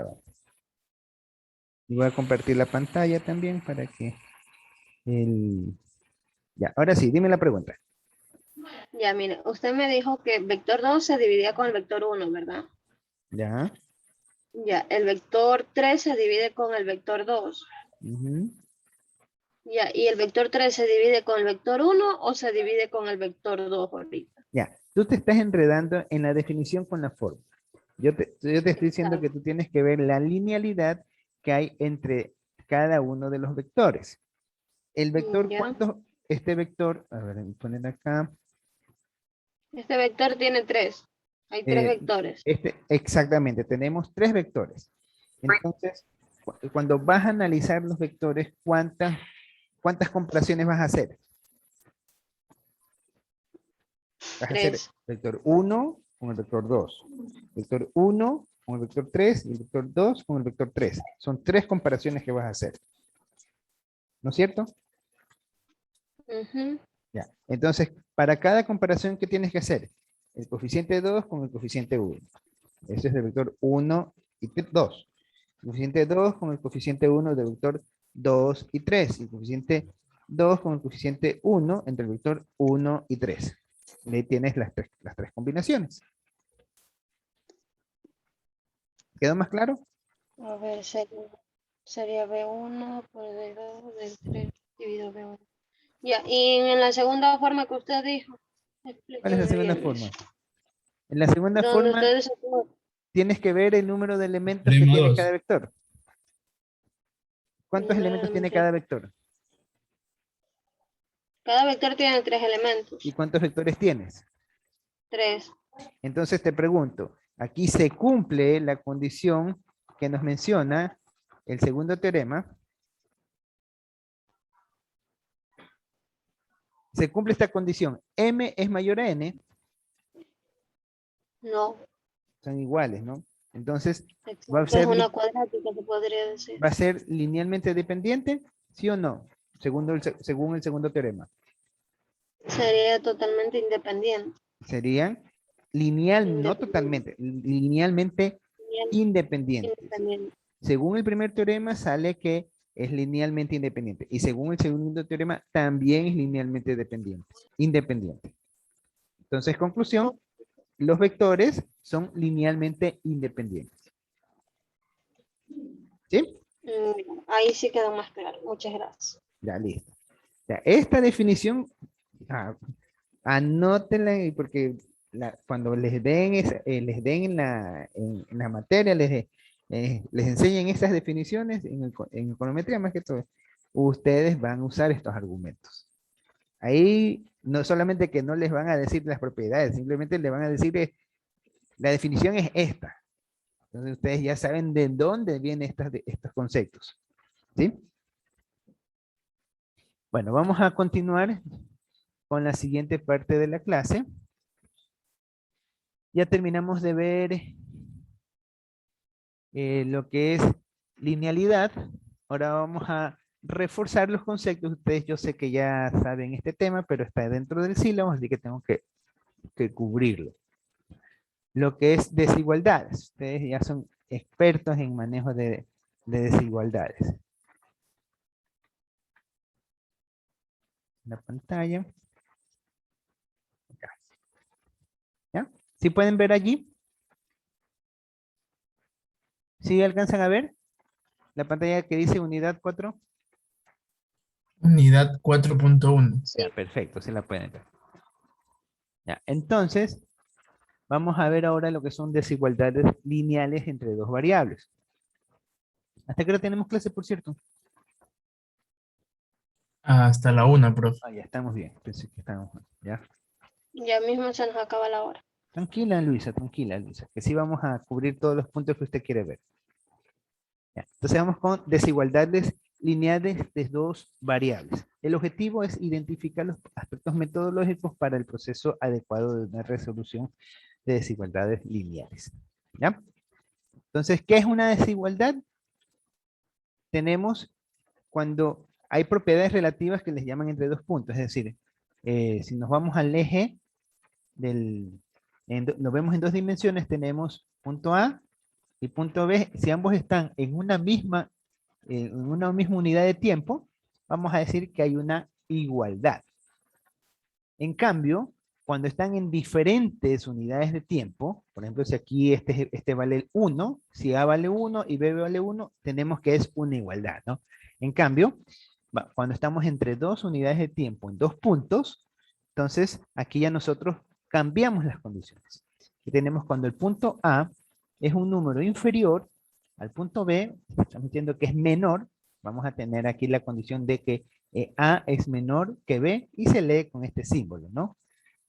acá. Y voy a compartir la pantalla también para que el... Ya, ahora sí, dime la pregunta. Ya, mire, usted me dijo que vector 2 se dividía con el vector 1, ¿verdad? Ya. Ya, el vector 3 se divide con el vector 2. Ujú. Ya, ¿y el vector 3 se divide con el vector 1 o se divide con el vector 2 ahorita? Ya, tú te estás enredando en la definición con la forma. Yo te estoy diciendo que Exacto. tú tienes que ver la linealidad que hay entre cada uno de los vectores. El vector, Ya. este vector, a ver, voy a poner acá, Este vector tiene 3. Hay 3 eh, vectores. exactamente, tenemos tres vectores. Entonces, cuando vas a analizar los vectores, ¿cuántas comparaciones vas a hacer? Vas a hacer 3. vector uno con el vector 2, vector uno con el vector 3 y el vector 2 con el vector 3. Son tres comparaciones que vas a hacer. ¿No es cierto? Ya. Entonces, para cada comparación, ¿qué tienes que hacer? El coeficiente 2 con el coeficiente 1. Ese es el vector 1 y 2. El coeficiente 2 con el coeficiente 1 del vector 2 y 3. Y el coeficiente 2 con el coeficiente 1 entre el vector 1 y 3. Y ahí tienes las tres combinaciones. ¿Quedó más claro? A ver, sería B1 por debajo del 3 dividido B1. Ya, y en la segunda forma que usted dijo, ¿Cuál es la explíqueme segunda bien eso. forma? En la segunda Donde forma, ustedes tienes que ver el número de elementos que Prima tiene cada 2. vector. el ¿Cuántos número de elementos tiene elementos. cada vector? Cada vector tiene 3 elementos. ¿Y cuántos vectores tienes? 3. Entonces te pregunto, aquí se cumple la condición que nos menciona el segundo teorema. Se cumple esta condición. M es mayor a N, No, son iguales, ¿no? Entonces, ¿va a exacto, es ser, una cuadrática, se podría decir. va a ser linealmente dependiente? ¿Sí o no? Según el segundo teorema. Sería totalmente independiente. Serían lineal, no Independiente. totalmente, linealmente independientes. Independiente. Según el primer teorema sale que es linealmente independiente y según el segundo teorema también es linealmente independiente. Entonces, conclusión, los vectores son linealmente independientes. ¿Sí? Ahí sí quedó más claro. Muchas gracias. Ya, listo. Ya, esta definición, anótenla porque cuando les den en la materia, les enseñen estas definiciones en econometría más que todo, ustedes van a usar estos argumentos. Ahí no solamente que no les van a decir las propiedades, simplemente les van a decir que la definición es esta. Entonces ustedes ya saben de dónde vienen estos conceptos. ¿Sí? Bueno, vamos a continuar con la siguiente parte de la clase. Ya terminamos de ver lo que es linealidad. Ahora vamos a reforzar los conceptos. Ustedes yo sé que ya saben este tema, pero está dentro del sílabo, así que tengo que cubrirlo. Lo que es desigualdades. Ustedes ya son expertos en manejo de desigualdades. La pantalla. Acá. ¿Ya? ¿Sí pueden ver allí? ¿Sí alcanzan a ver? La pantalla que dice unidad 4. Unidad 4.1. Ya, Sí. perfecto, sí la pueden ver. Ya, entonces, vamos a ver ahora lo que son desigualdades lineales entre dos variables. ¿Hasta qué hora tenemos clase, por cierto? Hasta la 1, profe. Ah, ya estamos bien. Pensé que estábamos mal, ya. Ya mismo se nos acaba la hora. Tranquila, Luisa, que sí vamos a cubrir todos los puntos que usted quiere ver. Ya, entonces vamos con desigualdades lineales de dos variables. El objetivo es identificar los aspectos metodológicos para el proceso adecuado de una resolución de desigualdades lineales. ¿Ya? Entonces, ¿qué es una desigualdad? Tenemos cuando hay propiedades relativas que les llaman entre dos puntos, es decir, si nos vamos al eje nos vemos en dos dimensiones, tenemos punto A y punto B, si ambos están en una misma unidad de tiempo, vamos a decir que hay una igualdad. En cambio, cuando están en diferentes unidades de tiempo, por ejemplo, si aquí este vale 1, si A vale 1 y B vale 1, tenemos que es una igualdad, ¿no? En cambio, cuando estamos entre dos unidades de tiempo en dos puntos, entonces aquí ya nosotros cambiamos las condiciones. Y tenemos cuando el punto A es un número inferior al punto B, estamos diciendo que es menor, vamos a tener aquí la condición de que A es menor que B y se lee con este símbolo, ¿no?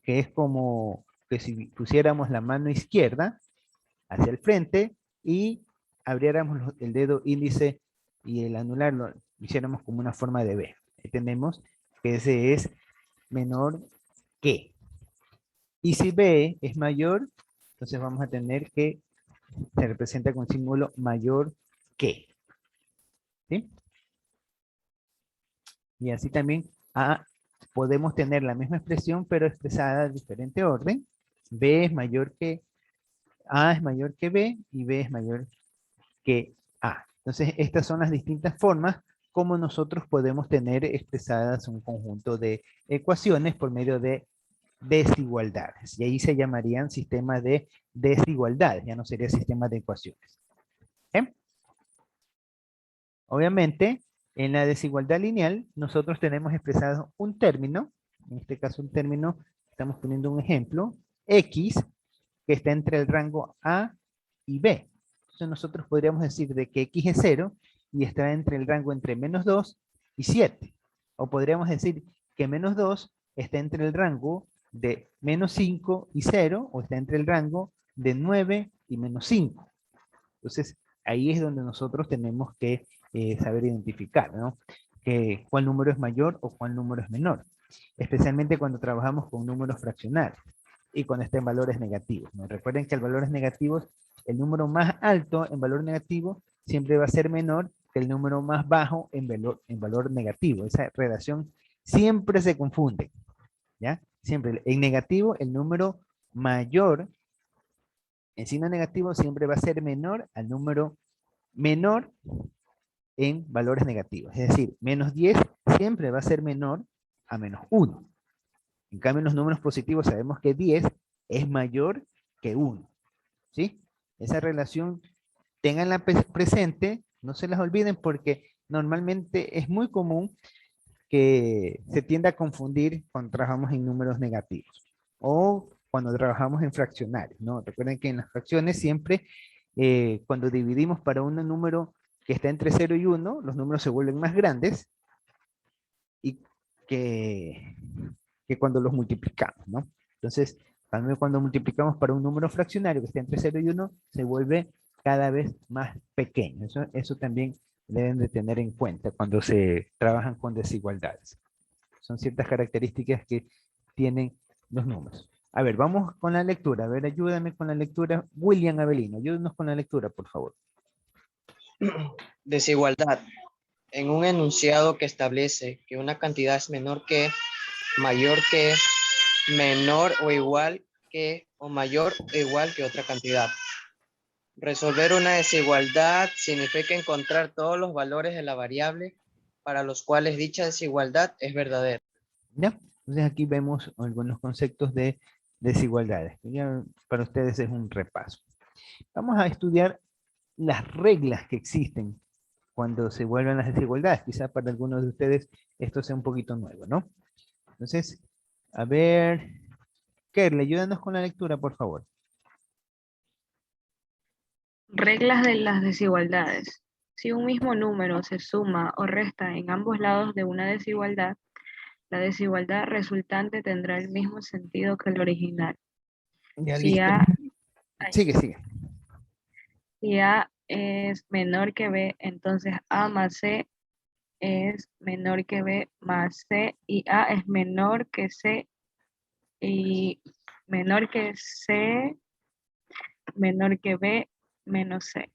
Que es como que si pusiéramos la mano izquierda hacia el frente y abriéramos el dedo índice y el anular lo hiciéramos como una forma de B. Ahí tenemos que ese es menor que. Y si B es mayor, entonces vamos a tener que se representa con símbolo mayor que. ¿Sí? Y así también podemos tener la misma expresión, pero expresada en diferente orden. B es mayor que A es mayor que B y B es mayor que A. Entonces, estas son las distintas formas como nosotros podemos tener expresadas un conjunto de ecuaciones por medio de desigualdades. Y ahí se llamarían sistemas de desigualdades, ya no sería sistema de ecuaciones. ¿Eh? Obviamente, en la desigualdad lineal, nosotros tenemos expresado un término, en este caso un término, estamos poniendo un ejemplo, X, que está entre el rango A y B. Entonces nosotros podríamos decir de que X es 0 y está entre el rango entre menos 2 y 7. O podríamos decir que menos 2 está entre el rango de menos 5 y 0 o está entre el rango de 9 y menos 5. Entonces ahí es donde nosotros tenemos que saber identificar, ¿no? Que cuál número es mayor o cuál número es menor. Especialmente cuando trabajamos con números fraccionarios y cuando está en valores negativos, ¿no? Recuerden que en valores negativos, el número más alto en valor negativo siempre va a ser menor que el número más bajo en valor negativo. Esa relación siempre se confunde, ¿ya? Siempre en negativo el número mayor en signo negativo siempre va a ser menor al número menor en valores negativos. Es decir, menos 10 siempre va a ser menor a menos 1. En cambio, en los números positivos sabemos que 10 es mayor que 1. ¿Sí? Esa relación, tenganla presente, no se las olviden porque normalmente es muy común que se tienda a confundir cuando trabajamos en números negativos o cuando trabajamos en fraccionarios, ¿no? Recuerden que en las fracciones siempre, cuando dividimos para un número que está entre 0 y 1, los números se vuelven más grandes y que cuando los multiplicamos, ¿no? Entonces, también cuando multiplicamos para un número fraccionario que está entre 0 y 1, se vuelve cada vez más pequeño. Eso también deben de tener en cuenta cuando se trabajan con desigualdades. Son ciertas características que tienen los números. A ver, vamos con la lectura. A ver, ayúdame con la lectura. William Avelino, ayúdenos con la lectura, por favor. Desigualdad. En un enunciado que establece que una cantidad es menor que, mayor que, menor o igual que, o mayor o igual que otra cantidad. Resolver una desigualdad significa encontrar todos los valores de la variable para los cuales dicha desigualdad es verdadera. ¿Ya? Entonces aquí vemos algunos conceptos de desigualdades. Ya para ustedes es un repaso. Vamos a estudiar las reglas que existen cuando se vuelven las desigualdades. Quizá para algunos de ustedes esto sea un poquito nuevo, ¿no? Entonces, a ver, Kerle, ayúdanos con la lectura, por favor. Reglas de las desigualdades. Si un mismo número se suma o resta en ambos lados de una desigualdad, la desigualdad resultante tendrá el mismo sentido que el original. Ya Si listo. Sigue. Si A es menor que B, entonces A más C es menor que B más C y A es menor que C y menor que C, menor que B menos C.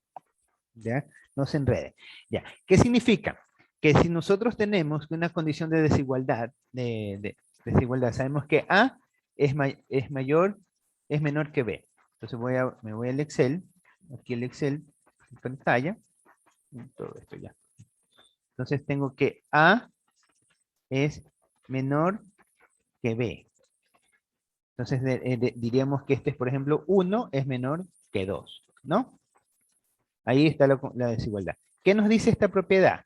¿Ya? No se enrede. Ya. ¿Qué significa? Que si nosotros tenemos una condición de desigualdad, desigualdad, sabemos que A es menor que B. Entonces me voy al Excel aquí el Excel en pantalla, y todo esto ya. Entonces tengo que A es menor que B. Entonces diríamos que este es, por ejemplo, 1 es menor que 2, ¿no? Ahí está la desigualdad. ¿Qué nos dice esta propiedad?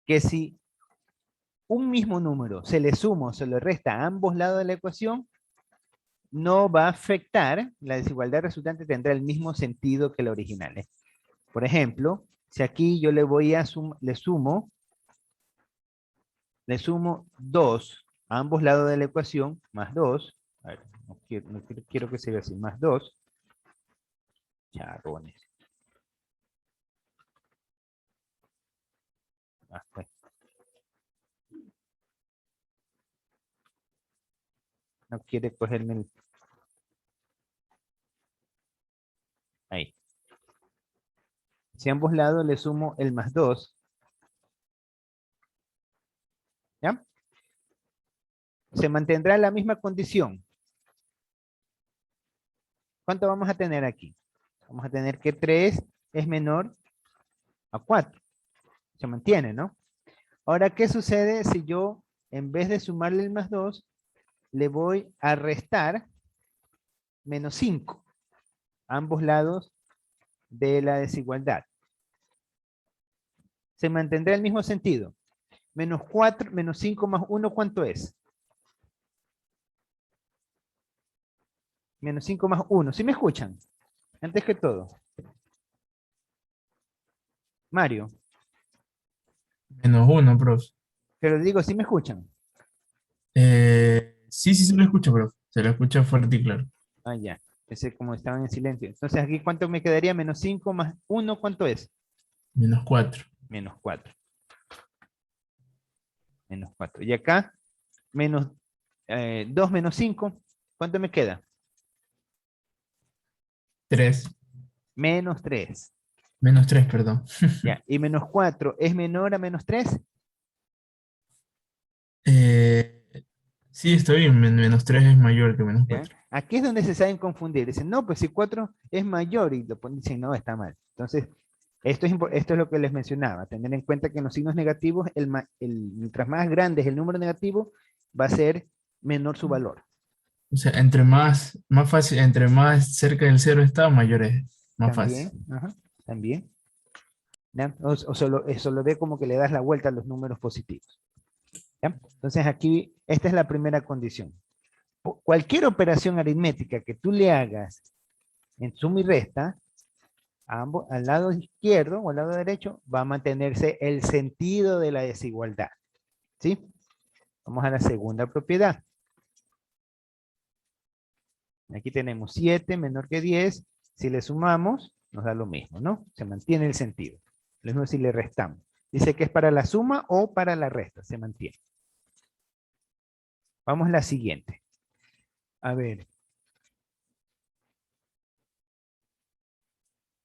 Que si un mismo número se le suma o se le resta a ambos lados de la ecuación, no va a afectar, la desigualdad resultante tendrá el mismo sentido que la original. Por ejemplo, si aquí yo le voy a le sumo 2 a ambos lados de la ecuación, más 2, a ver, no quiero que se vea así, más 2, charrones. Pues. No quiere cogerme el... Ahí. Si a ambos lados le sumo el más 2, ¿ya? Se mantendrá la misma condición. ¿Cuánto vamos a tener aquí? Vamos a tener que 3 es menor a 4. Se mantiene, ¿no? Ahora, ¿qué sucede si yo, en vez de sumarle el más 2, le voy a restar menos 5 a ambos lados de la desigualdad? Se mantendrá el mismo sentido. Menos 4, menos 5 más 1, ¿cuánto es? Menos 5 más 1. ¿Sí me escuchan? Antes que todo. Mario. -1, profe. Pero digo, ¿sí me escuchan? Sí, sí se lo escucha, profe. Se lo escucha fuerte y claro. Ah, ya. Ese como estaban en silencio. Entonces aquí, ¿cuánto me quedaría? Menos 5 más 1, ¿cuánto es? -4. Menos 4. Menos 4. Y acá, menos 2 menos 5, ¿cuánto me queda? 3. Menos 3. -3, perdón. Ya. Y menos 4, ¿es menor a menos 3? Sí, está bien. -3 es mayor que ¿Ya? -4. Aquí es donde se saben confundir. Dicen, no, pues si 4 es mayor y lo ponen, dicen, no, está mal. Entonces, esto es lo que les mencionaba. Tener en cuenta que en los signos negativos, mientras más grande es el número negativo, va a ser menor su valor. O sea, entre más fácil, entre más cerca del cero está, mayor es. Más También, fácil. ajá, también. ¿Ya? O eso lo ve como que le das la vuelta a los números positivos. ¿Ya? Entonces aquí, esta es la primera condición. Cualquier operación aritmética que tú le hagas en suma y resta, al lado izquierdo o al lado derecho, va a mantenerse el sentido de la desigualdad. ¿Sí? Vamos a la segunda propiedad. Aquí tenemos 7 menor que 10. Si le sumamos, nos da lo mismo, ¿no? Se mantiene el sentido. Lo mismo si le restamos. Dice que es para la suma o para la resta. Se mantiene. Vamos a la siguiente. A ver.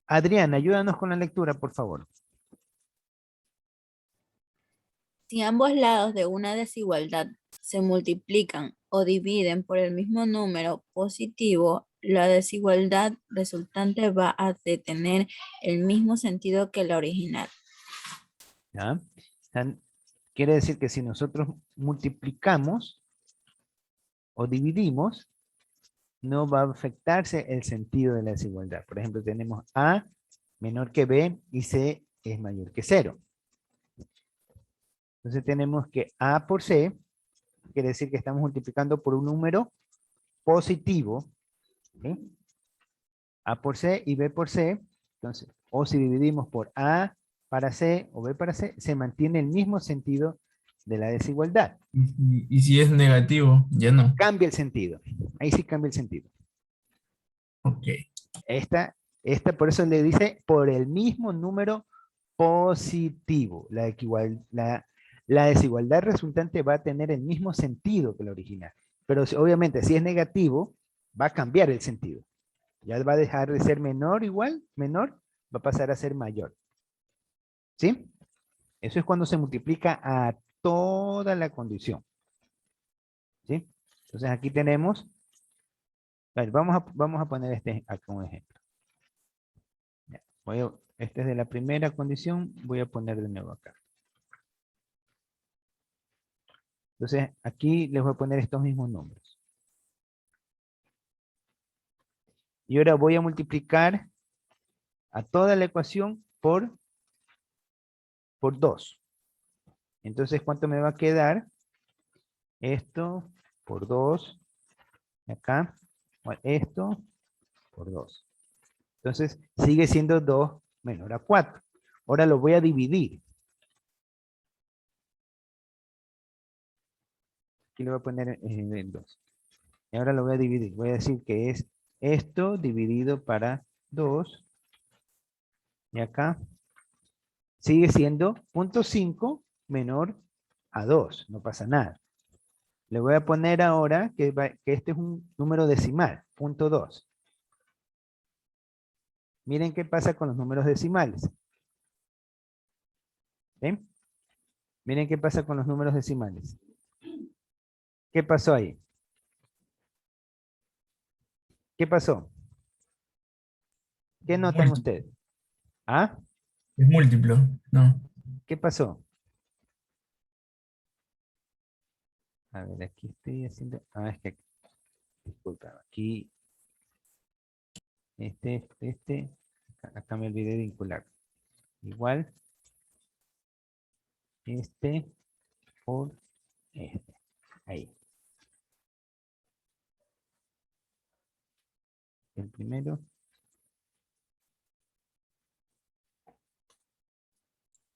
Adriana, ayúdanos con la lectura, por favor. Si ambos lados de una desigualdad se multiplican o dividen por el mismo número positivo, la desigualdad resultante va a tener el mismo sentido que la original. ¿Ya? Quiere decir que si nosotros multiplicamos o dividimos, no va a afectarse el sentido de la desigualdad. Por ejemplo, tenemos A menor que B y C es mayor que 0. Entonces tenemos que A por C, quiere decir que estamos multiplicando por un número positivo. ¿Sí? A por C y B por C. Entonces, o si dividimos por A para C o B para C, se mantiene el mismo sentido de la desigualdad. Y si es negativo, ya no. Cambia el sentido. Ahí sí cambia el sentido. Ok. Esta por eso le dice por el mismo número positivo. La desigualdad resultante va a tener el mismo sentido que la original. Pero obviamente si es negativo, va a cambiar el sentido. Ya va a dejar de ser menor igual, menor, va a pasar a ser mayor. ¿Sí? Eso es cuando se multiplica a toda la condición. ¿Sí? Entonces aquí tenemos, vamos a poner este como ejemplo. Este es de la primera condición, voy a poner de nuevo acá. Entonces, aquí les voy a poner estos mismos números. Y ahora voy a multiplicar a toda la ecuación por 2. Entonces, ¿cuánto me va a quedar? Esto por 2. Acá, bueno, esto por 2. Entonces, sigue siendo 2 menor a 4. Ahora lo voy a dividir. Aquí le voy a poner en 2. Y ahora lo voy a dividir. Voy a decir que es esto dividido para 2. Y acá sigue siendo 0.5 menor a 2. No pasa nada. Le voy a poner ahora que este es un número decimal, 0.2. Miren qué pasa con los números decimales. ¿Ven? Miren qué pasa con los números decimales. ¿Qué pasó ahí? ¿Qué pasó? ¿Qué notan Múltiplo. ustedes? ¿Ah? Es múltiplo, no. ¿Qué pasó? A ver, aquí estoy haciendo... Ah, es que... Disculpa, aquí... Acá me olvidé de vincular. Igual... Este por este. Ahí. El primero.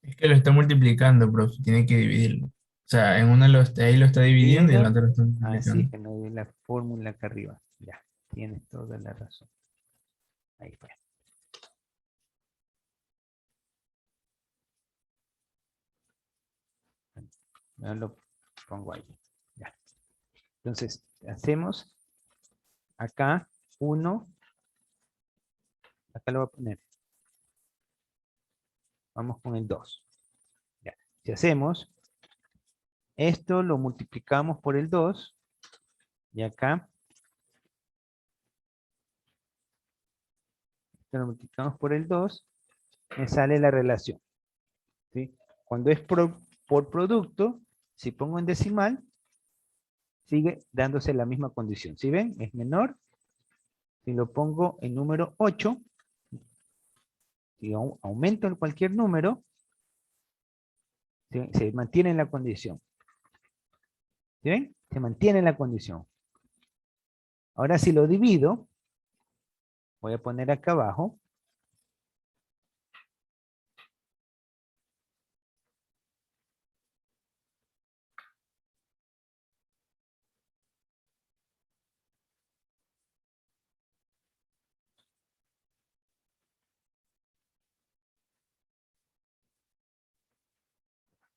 Es que lo está multiplicando, profe, tiene que dividirlo. O sea, en una ahí lo está dividiendo y en la otra lo está Ah, sí, es multiplicando. que no vi la fórmula acá arriba. Ya, tienes toda la razón. Ahí fue. Yo lo pongo ahí. Ya. Entonces, hacemos acá 1. Acá lo voy a poner. Vamos con el 2. Ya. Si hacemos esto, lo multiplicamos por el 2. Y acá esto lo multiplicamos por el 2. Me sale la relación. ¿Sí? Cuando es por producto, si pongo en decimal, sigue dándose la misma condición. ¿Sí ven? Es menor. Si lo pongo en número 8, si aumento en cualquier número, se mantiene en la condición. ¿Sí ven? Se mantiene en la condición. Ahora si lo divido, voy a poner acá abajo.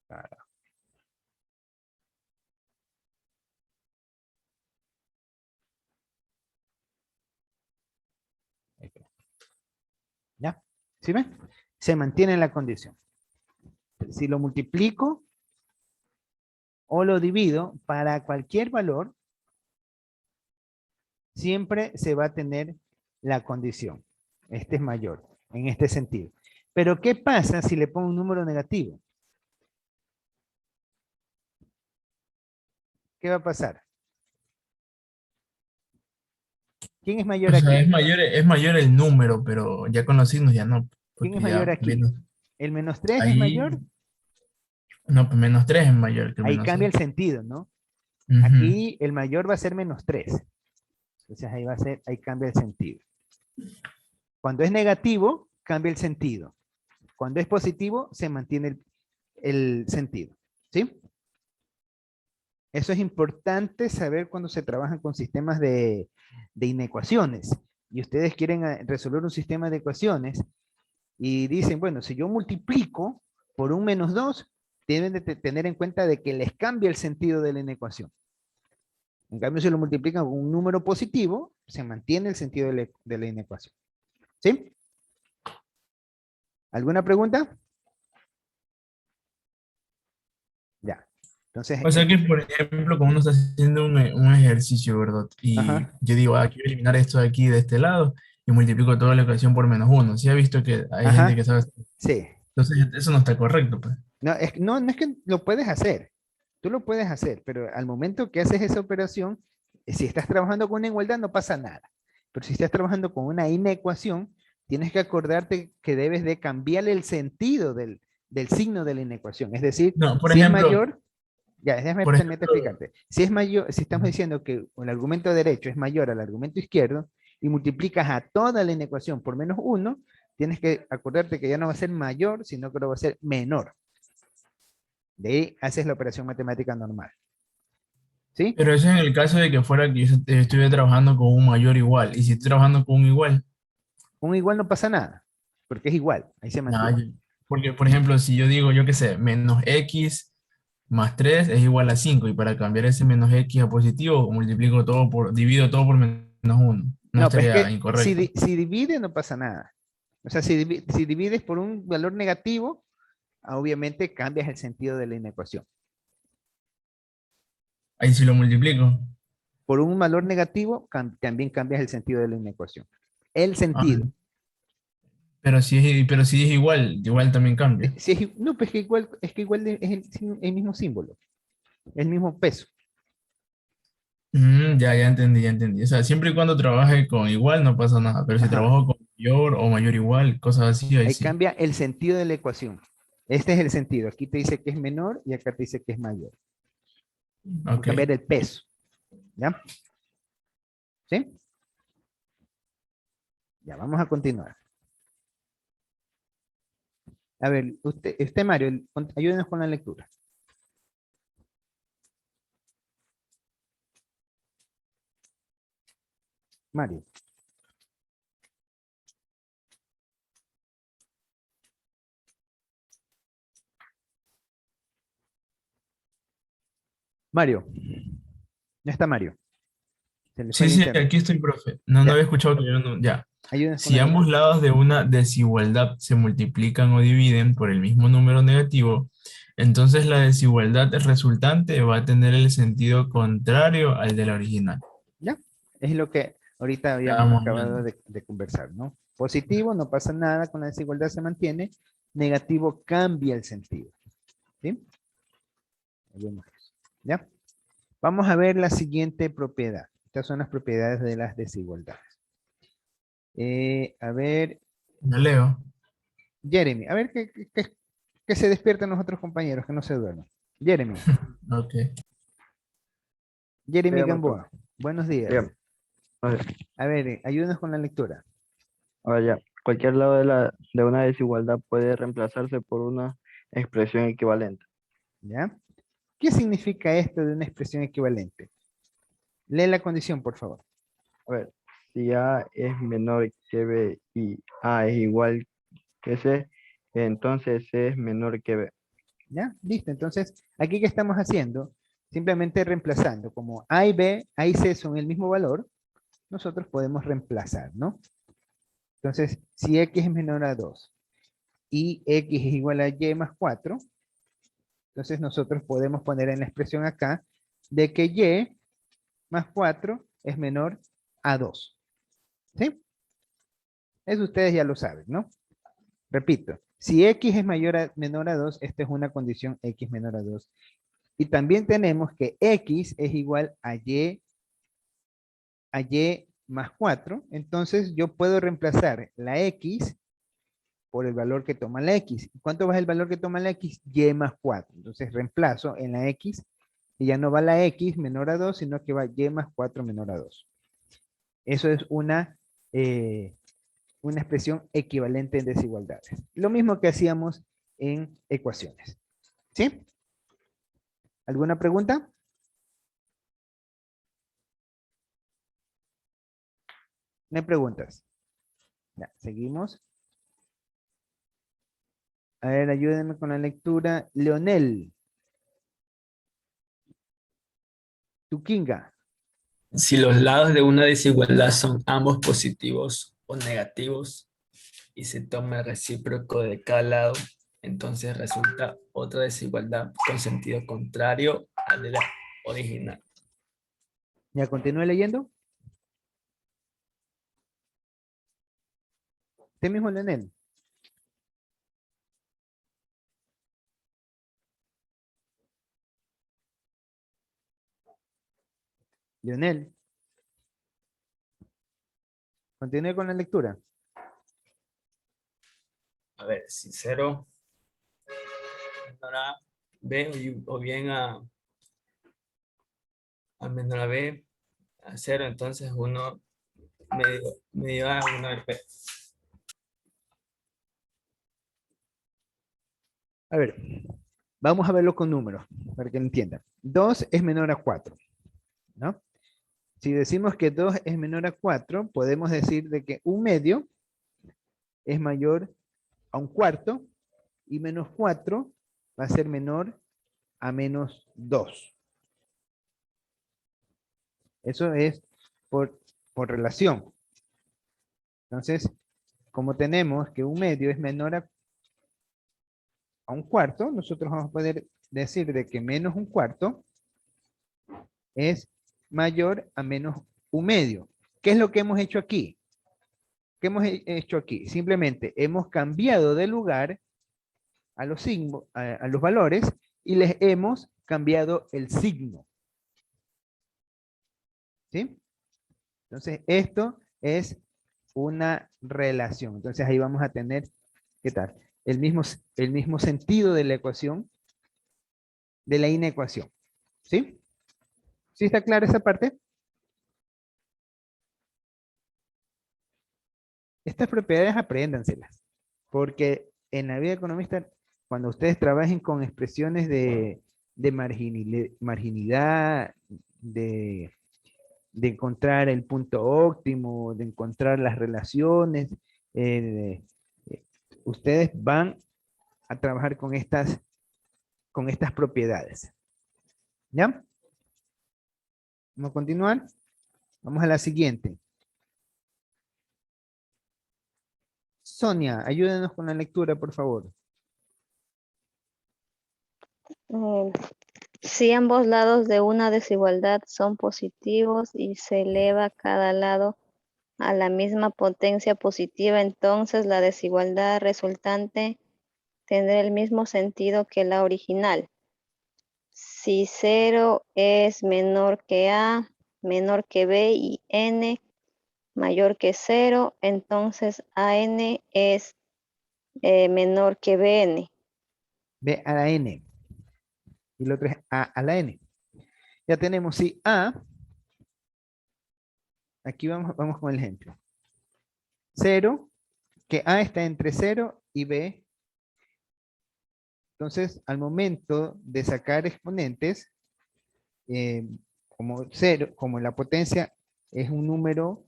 Claro. ¿Ya? ¿Sí ven? Se mantiene en la condición. Si lo multiplico o lo divido para cualquier valor, siempre se va a tener la condición. Este es mayor, en este sentido. Pero ¿qué pasa si le pongo un número negativo? ¿Qué va a pasar? ¿Quién es mayor O sea, aquí? es mayor el número, pero ya con los signos ya no, ¿Quién es porque mayor ya aquí? menos, ¿El -3 es ahí, mayor? no, pues -3 es mayor que el Ahí cambia -6. el sentido, ¿no? Ujú. Aquí el mayor va a ser -3. Entonces ahí va a ser, ahí cambia el sentido. Cuando es negativo, cambia el sentido. Cuando es positivo, se mantiene el sentido. ¿Sí? Eso es importante saber cuando se trabajan con sistemas de inecuaciones. Y ustedes quieren resolver un sistema de ecuaciones y dicen, bueno, si yo multiplico por un -2, deben de tener en cuenta de que les cambia el sentido de la inecuación. En cambio, si lo multiplican con un número positivo, se mantiene el sentido de la inecuación. ¿Sí? ¿Alguna pregunta? Ya. Entonces, O sea que, por ejemplo, como uno está haciendo un ejercicio, ¿verdad? Y ajá, yo digo, quiero eliminar esto de aquí, de este lado, y multiplico toda la ecuación por -1. Sí ha visto que hay gente Ajá, que sabe. sí. Entonces, eso no está correcto, pues. No, no es que lo puedes hacer. Tú lo puedes hacer, pero al momento que haces esa operación, si estás trabajando con una igualdad, no pasa nada. Pero si estás trabajando con una inecuación, tienes que acordarte que debes de cambiarle el sentido del signo de la inecuación. Es decir, No, si es mayor, ya, déjame por permite ejemplo, explicarte. Si es mayor, si estamos diciendo que el argumento derecho es mayor al argumento izquierdo y multiplicas a toda la inecuación por -1, tienes que acordarte que ya no va a ser mayor, sino que va a ser menor. De ahí haces la operación matemática normal. ¿Sí? pero eso es en el caso de que fuera que yo estuviera trabajando con un mayor igual. Y si estoy trabajando con un igual, Un igual no pasa nada, porque es igual, ahí se nada, mantiene. porque, por ejemplo, si yo digo, yo qué sé, menos x más 3 es igual a 5, y para cambiar ese menos x a positivo, divido todo por -1. No No, pero es estaría que incorrecto. si divide no pasa nada. O sea, si divides por un valor negativo, obviamente cambias el sentido de la inecuación. Ahí sí lo multiplico. Por un valor negativo, también cambias el sentido de la inecuación. El Ah, sentido. pero si es igual, igual también cambia. No, pues es que igual es el mismo símbolo, el mismo peso. Ya entendí, ya entendí. O sea, siempre y cuando trabaje con igual no pasa nada, pero si Ajá. trabajo con mayor o mayor igual, cosas así, ahí Ahí sí. cambia el sentido de la ecuación. Este es el sentido. Aquí te dice que es menor y acá te dice que es mayor. Va a Ok. cambiar el peso. ¿Ya? ¿Sí? Ya, vamos a continuar. A ver, usted Mario, ayúdenos con la lectura. Mario. Mario. No está Mario. Se le fue Sí, el sí, internet. aquí estoy, profe. No Ya, había escuchado que yo no. Ya. ayúdenos con Si la ambos lectura. lados de una desigualdad se multiplican o dividen por el mismo número negativo, entonces la desigualdad resultante va a tener el sentido contrario al de la original. ¿Ya? Es lo que ahorita habíamos Estábamos acabado hablando. de conversar, ¿no? Positivo, no pasa nada, con la desigualdad se mantiene. Negativo, cambia el sentido. ¿Sí? Vemos eso. ¿Ya? Vamos a ver la siguiente propiedad. Estas son las propiedades de las desigualdades. A ver, ¿Ya leo? Jeremy, a ver que se despierten los otros compañeros, que no se duerman. Jeremy, Ok. Jeremy Dígame, profe. Gamboa, buenos días. Dígame. A ver, A ver, ayúdanos con la lectura. ya. Cualquier lado de una desigualdad puede reemplazarse por una expresión equivalente. ¿Ya? ¿Qué significa esto de una expresión equivalente? Lee la condición, por favor. A ver, si A es menor que B y A es igual que C, entonces C es menor que B. ¿Ya? Listo. Entonces, aquí ¿qué estamos haciendo? Simplemente reemplazando. Como A y B, A y C son el mismo valor, nosotros podemos reemplazar, ¿no? Entonces, si X es menor a 2 y X es igual a Y más 4, entonces nosotros podemos poner en la expresión acá de que Y más 4 es menor a 2. ¿Sí? Eso ustedes ya lo saben, ¿no? Repito, si X es menor a 2, esta es una condición X menor a 2. Y también tenemos que X es igual a Y más 4. Entonces yo puedo reemplazar la X por el valor que toma la X. ¿Cuánto va el valor que toma la X? Y más 4. Entonces reemplazo en la X y ya no va la X menor a 2, sino que va Y más 4 menor a 2. Eso es una expresión equivalente en desigualdades. Lo mismo que hacíamos en ecuaciones. ¿Sí? ¿Alguna pregunta? No hay preguntas. Ya, seguimos. A ver, ayúdenme con la lectura. Leonel. Tuquinga. Si los lados de una desigualdad son ambos positivos o negativos y se toma el recíproco de cada lado, entonces resulta otra desigualdad con sentido contrario al de la original. Ya continúe leyendo. Usted mismo, Leonel. Leonel. Continúe con la lectura. A ver, si 0 menor a B o bien a menor a B, a 0, entonces 1 medio A, 1 de P. A ver, vamos a verlo con números, para que lo entiendan. 2 es menor a 4, ¿no? Si decimos que 2 es menor a 4, podemos decir de que un medio es mayor a un cuarto y menos 4 va a ser menor a menos 2. Eso es por relación. Entonces, como tenemos que un medio es menor a un cuarto, nosotros vamos a poder decir de que menos un cuarto es mayor a menos un medio. ¿Qué es lo que hemos hecho aquí? ¿Qué hemos hecho aquí? Simplemente hemos cambiado de lugar a los signos, a los valores, y les hemos cambiado el signo. ¿Sí? Entonces, esto es una relación. Entonces, ahí vamos a tener, ¿qué tal? El mismo sentido de la ecuación, de la inecuación. ¿Sí? ¿Sí está clara esa parte? Estas propiedades apréndanselas, porque en la vida economista, cuando ustedes trabajen con expresiones de marginalidad, de encontrar el punto óptimo, de encontrar las relaciones, eh, ustedes van a trabajar con estas propiedades. ¿Ya? Vamos a continuar. Vamos a la siguiente. Sonia, ayúdenos con la lectura, por favor. Si ambos lados de una desigualdad son positivos y se eleva cada lado a la misma potencia positiva, entonces la desigualdad resultante tendrá el mismo sentido que la original. Si 0 es menor que A, menor que B y N mayor que 0, entonces AN es menor que BN. B a la N. Y lo otro es A a la N. Ya tenemos si A, aquí vamos con el ejemplo. 0, que A está entre 0 y B. Entonces, al momento de sacar exponentes, como 0, como la potencia es un número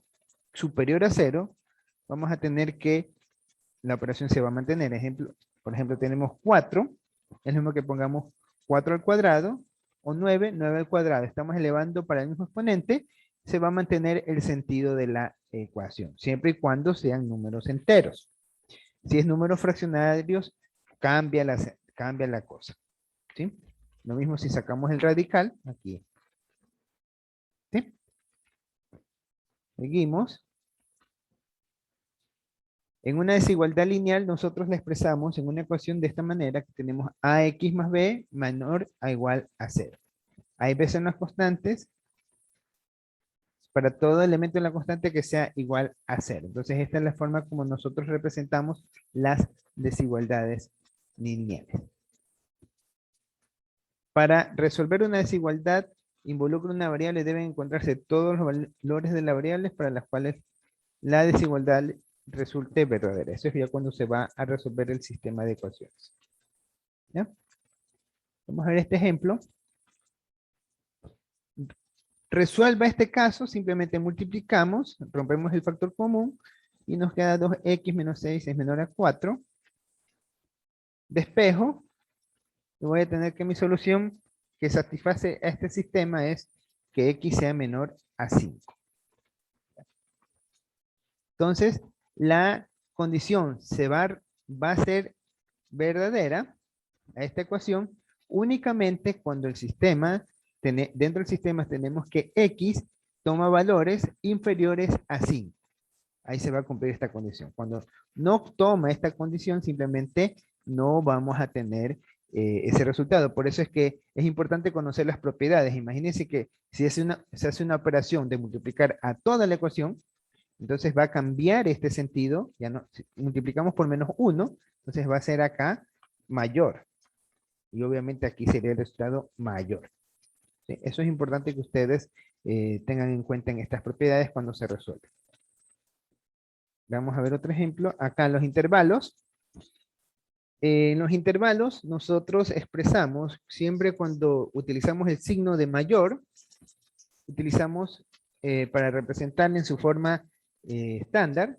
superior a 0, vamos a tener que la operación se va a mantener. Por ejemplo, tenemos 4, es lo mismo que pongamos 4 al cuadrado, o 9, 9 al cuadrado. Estamos elevando para el mismo exponente, se va a mantener el sentido de la ecuación, siempre y cuando sean números enteros. Si es números fraccionarios, cambia la cosa. ¿Sí? Lo mismo si sacamos el radical, aquí. ¿Sí? Seguimos. En una desigualdad lineal, nosotros la expresamos en una ecuación de esta manera, que tenemos ax más b menor a igual a 0. A y b son las constantes, para todo elemento de la constante que sea igual a 0. Entonces, esta es la forma como nosotros representamos las desigualdades lineales. Para resolver una desigualdad, involucra una variable, deben encontrarse todos los valores de la variable para las cuales la desigualdad resulte verdadera. Eso es ya cuando se va a resolver el sistema de ecuaciones. ¿Ya? Vamos a ver este ejemplo. Resuelva este caso, simplemente multiplicamos, rompemos el factor común y nos queda 2x menos 6 es menor a 4. Despejo, y voy a tener que mi solución que satisface a este sistema es que x sea menor a 5. Entonces, la condición va a ser verdadera a esta ecuación únicamente cuando el sistema, dentro del sistema tenemos que x toma valores inferiores a 5. ahí se va a cumplir esta condición. Cuando no toma esta condición, simplemente no vamos a tener ese resultado. Por eso es que es importante conocer las propiedades. Imagínense que si se hace una operación de multiplicar a toda la ecuación, entonces va a cambiar este sentido. Ya no, si multiplicamos por menos 1, entonces va a ser acá mayor. Y obviamente aquí sería el resultado mayor. ¿Sí? Eso es importante que ustedes tengan en cuenta en estas propiedades cuando se resuelven. Vamos a ver otro ejemplo. Acá los intervalos. En los intervalos nosotros expresamos siempre cuando utilizamos el signo de mayor, utilizamos para representarlo en su forma estándar,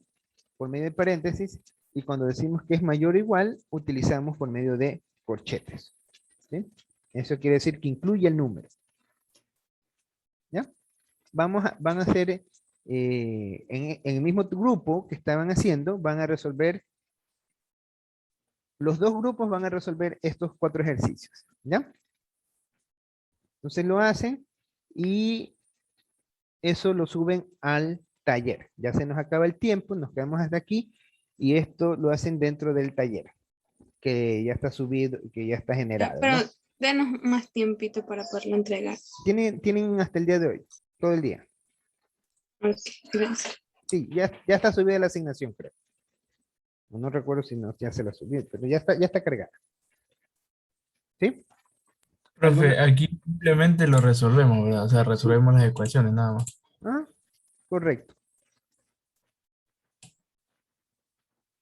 por medio de paréntesis, y cuando decimos que es mayor o igual, utilizamos por medio de corchetes. ¿Sí? Eso quiere decir que incluye el número. ¿Ya? Van a hacer, en el mismo grupo que estaban haciendo, van a resolver, los dos grupos van a resolver estos 4 ejercicios. ¿Ya? Entonces lo hacen y eso lo suben al taller. Ya se nos acaba el tiempo, nos quedamos hasta aquí y esto lo hacen dentro del taller, que ya está subido, que ya está generado. Pero ¿no? denos más tiempito para poderlo entregar. Tienen hasta el día de hoy, todo el día. Ok, gracias. Sí, ya está subida la asignación, creo. No recuerdo si no, ya se la subí, pero ya está cargada. ¿Sí? Profe, aquí simplemente lo resolvemos, ¿verdad? O sea, resolvemos las ecuaciones nada más. Ah, correcto.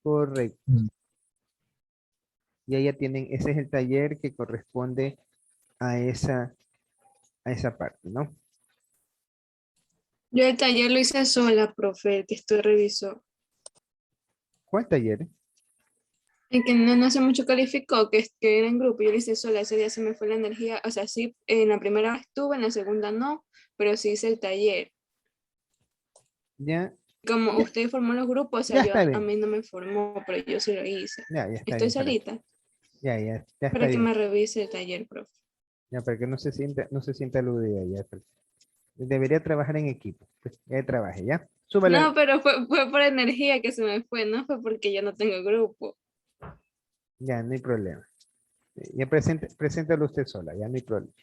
Correcto. Y ahí ya tienen, ese es el taller que corresponde a esa parte, ¿no? Yo el taller lo hice sola, profe, el que estoy revisó. ¿Cuál taller? El que no hace mucho calificó, que era en grupo, yo lo hice sola, ese día se me fue la energía, o sea, sí, en la primera estuve, en la segunda no, pero sí hice el taller. Ya. Como usted formó los grupos, o sea, Ya está a bien. mí no me formó, pero yo sí lo hice. Ya está Estoy bien. solita, Ya está para que bien. me revise el taller, profe. Ya, para que no se sienta aludida ya. Debería trabajar en equipo. Pues, ya trabaje, ¿ya? Súbale. No, pero fue por energía que se me fue, no fue porque yo no tengo grupo. Ya, no hay problema. Ya preséntalo usted sola, ya no hay problema.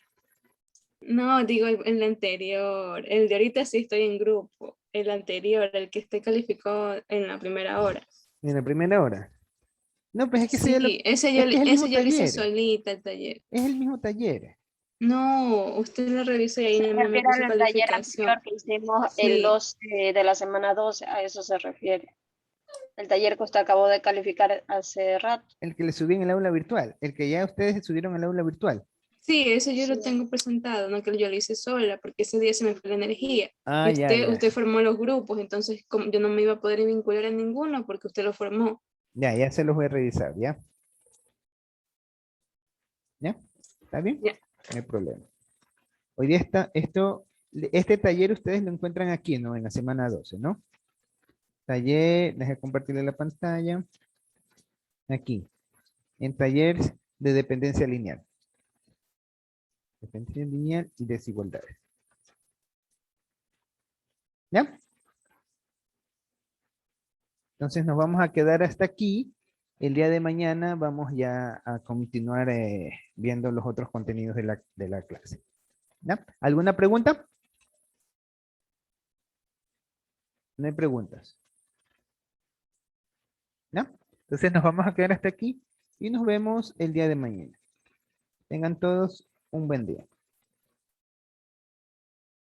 No, digo el anterior, el de ahorita sí estoy en grupo, el anterior, el que usted calificó en la primera hora. En la primera hora. No, pues es que Sí, ese yo, es que es el mismo ese yo lo hice taller. solita el taller. Es el mismo taller. No, usted lo revisó y ahí Se no me refiere puso al taller calificación. anterior que hicimos Sí. el 12 de la semana 12, a eso se refiere. El taller que usted acabó de calificar hace rato. El que le subí en el aula virtual. El que ya ustedes subieron al aula virtual. Sí, eso yo lo Sí. tengo presentado, no que yo lo hice sola, porque ese día se me fue la energía. Ah, Y ya. usted formó los grupos, entonces como yo no me iba a poder vincular en ninguno porque usted lo formó. Ya se los voy a revisar, ¿ya? ¿Ya? ¿Está bien? Ya. No hay problema. Hoy día este taller ustedes lo encuentran aquí, ¿no? En la semana 12, ¿no? Taller, deje compartirle la pantalla. Aquí, en talleres de dependencia lineal. Dependencia lineal y desigualdades. ¿Ya? Entonces nos vamos a quedar hasta aquí. El día de mañana vamos ya a continuar viendo los otros contenidos de la clase. ¿Ya? ¿Alguna pregunta? No hay preguntas. ¿Ya? Entonces nos vamos a quedar hasta aquí y nos vemos el día de mañana. Tengan todos un buen día.